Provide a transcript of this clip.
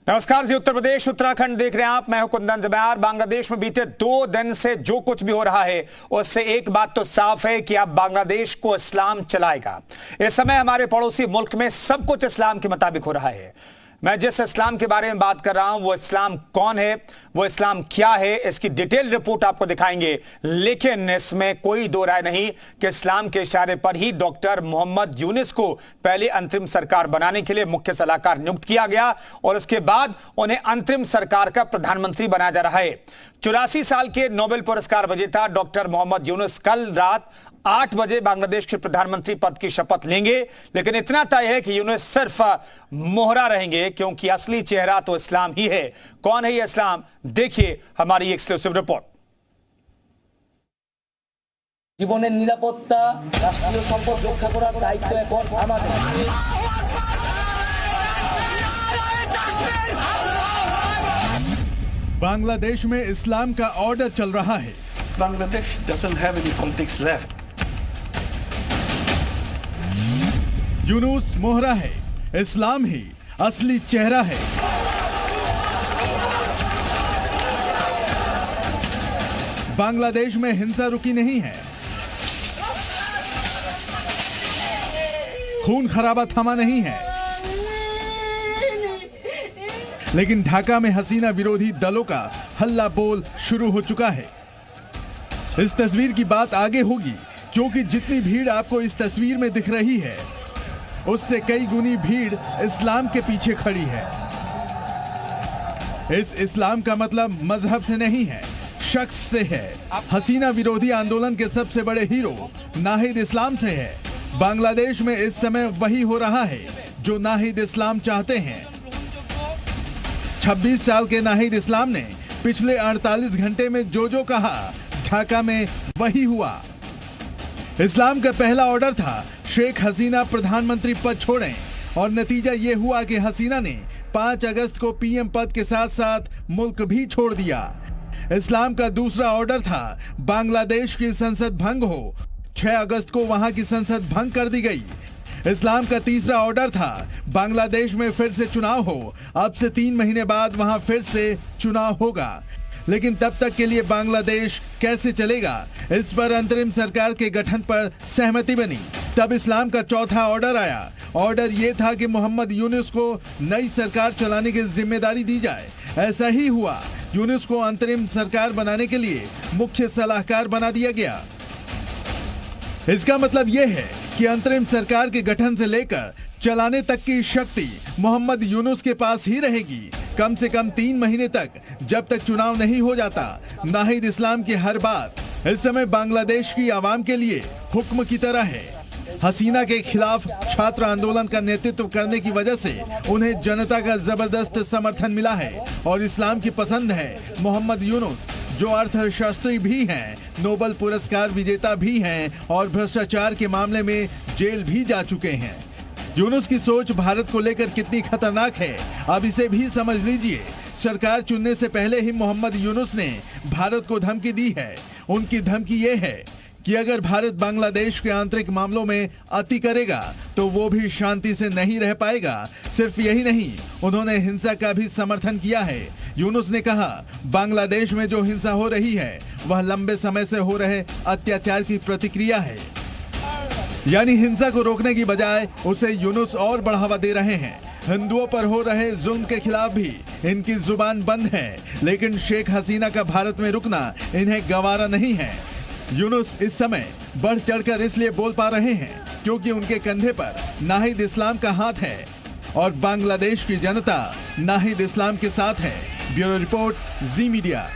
नमस्कार जी, उत्तर प्रदेश उत्तराखंड देख रहे हैं आप। मैं हूं कुंदन जब्यार। बांग्लादेश में बीते 2 दिन से जो कुछ भी हो रहा है उससे एक बात तो साफ है कि अब बांग्लादेश को इस्लाम चलाएगा। इस समय हमारे पड़ोसी मुल्क में सब कुछ इस्लाम के मुताबिक हो रहा है। मैं जिस इस्लाम के बारे में बात कर रहा हूं वो इस्लाम कौन है, वो इस्लाम क्या है, इसकी डिटेल रिपोर्ट आपको दिखाएंगे। लेकिन इसमें कोई दो राय नहीं कि इस्लाम के इशारे पर ही डॉक्टर मोहम्मद यूनुस को पहले अंतरिम सरकार बनाने के लिए मुख्य सलाहकार नियुक्त किया गया और उसके बाद उन्हें अंतरिम सरकार का प्रधानमंत्री बनाया जा रहा है। 84 साल के नोबेल पुरस्कार विजेता डॉक्टर मोहम्मद यूनुस कल रात 8 बजे बांग्लादेश के प्रधानमंत्री पद की शपथ लेंगे। लेकिन इतना तय है कि यूनुस सिर्फ मोहरा रहेंगे, क्योंकि असली चेहरा तो इस्लाम ही है। कौन है ये इस्लाम, देखिए हमारी एक्सक्लूसिव रिपोर्ट। জীবনের নিরাপত্তা রাষ্ট্রীয় সম্পদ রক্ষা করার দায়িত্ব এখন আমাদের। बांग्लादेश में इस्लाम का ऑर्डर चल रहा है। Bangladesh doesn't have any politics left. Yunus मोहरा है, इस्लाम ही असली चेहरा है। बांग्लादेश में हिंसा रुकी नहीं है, खून खराबा थमा नहीं है, लेकिन ढाका में हसीना विरोधी दलों का हल्ला बोल शुरू हो चुका है। इस तस्वीर की बात आगे होगी, क्योंकि जितनी भीड़ आपको इस तस्वीर में दिख रही है उससे कई गुनी भीड़ इस्लाम के पीछे खड़ी है। इस इस्लाम का मतलब मजहब से नहीं है, शख्स से है। हसीना विरोधी आंदोलन के सबसे बड़े हीरो नाहिद इस्लाम से है। बांग्लादेश में इस समय वही हो रहा है जो नाहिद इस्लाम चाहते हैं। 26 साल के नाहिद इस्लाम ने पिछले 48 घंटे में जो कहा, ढाका में वही हुआ। इस्लाम का पहला ऑर्डर था शेख हसीना प्रधानमंत्री पद छोड़ें, और नतीजा ये हुआ कि हसीना ने 5 अगस्त को पीएम पद के साथ साथ मुल्क भी छोड़ दिया। इस्लाम का दूसरा ऑर्डर था बांग्लादेश की संसद भंग हो। 6 अगस्त को वहां की संसद भंग कर दी गई। इस्लाम का तीसरा ऑर्डर था बांग्लादेश में फिर से चुनाव हो। अब से 3 महीने बाद वहां फिर से चुनाव होगा, लेकिन तब तक के लिए बांग्लादेश कैसे चलेगा, इस पर अंतरिम सरकार के गठन पर सहमति बनी। तब इस्लाम का चौथा ऑर्डर आया। ऑर्डर ये था कि मोहम्मद यूनुस को नई सरकार चलाने की जिम्मेदारी दी जाए। ऐसा ही हुआ। यूनुस को अंतरिम सरकार बनाने के लिए मुख्य सलाहकार बना दिया गया। इसका मतलब यह है कि अंतरिम सरकार के गठन से लेकर चलाने तक की शक्ति मोहम्मद यूनुस के पास ही रहेगी, कम से कम 3 महीने तक, जब तक चुनाव नहीं हो जाता। नाहिद इस्लाम की हर बात इस समय बांग्लादेश की आवाम के लिए हुक्म की तरह है। हसीना के खिलाफ छात्र आंदोलन का नेतृत्व करने की वजह से उन्हें जनता का जबरदस्त समर्थन मिला है, और इस्लाम की पसंद है मोहम्मद यूनुस, जो अर्थशास्त्री भी हैं, नोबेल पुरस्कार विजेता भी हैं और भ्रष्टाचार के मामले में जेल भी जा चुके हैं। यूनुस की सोच भारत को लेकर कितनी खतरनाक है, अब इसे भी समझ लीजिए। सरकार चुनने से पहले ही मोहम्मद यूनुस ने भारत को धमकी दी है। उनकी धमकी ये है कि अगर भारत बांग्लादेश के आंतरिक मामलों में अति करेगा तो वो भी शांति से नहीं रह पाएगा। सिर्फ यही नहीं, उन्होंने हिंसा का भी समर्थन किया है। यूनुस ने कहा, बांग्लादेश में जो हिंसा हो रही है वह लंबे समय से हो रहे अत्याचार की प्रतिक्रिया है। यानी हिंसा को रोकने की बजाय उसे यूनुस और बढ़ावा दे रहे हैं। हिंदुओं पर हो रहे जुल्म के खिलाफ भी इनकी जुबान बंद है, लेकिन शेख हसीना का भारत में रुकना इन्हें गवारा नहीं है। यूनुस इस समय बढ़ चढ़कर इसलिए बोल पा रहे हैं क्योंकि उनके कंधे पर नाहिद इस्लाम का हाथ है, और बांग्लादेश की जनता नाहिद इस्लाम के साथ है। ब्यूरो रिपोर्ट, जी मीडिया।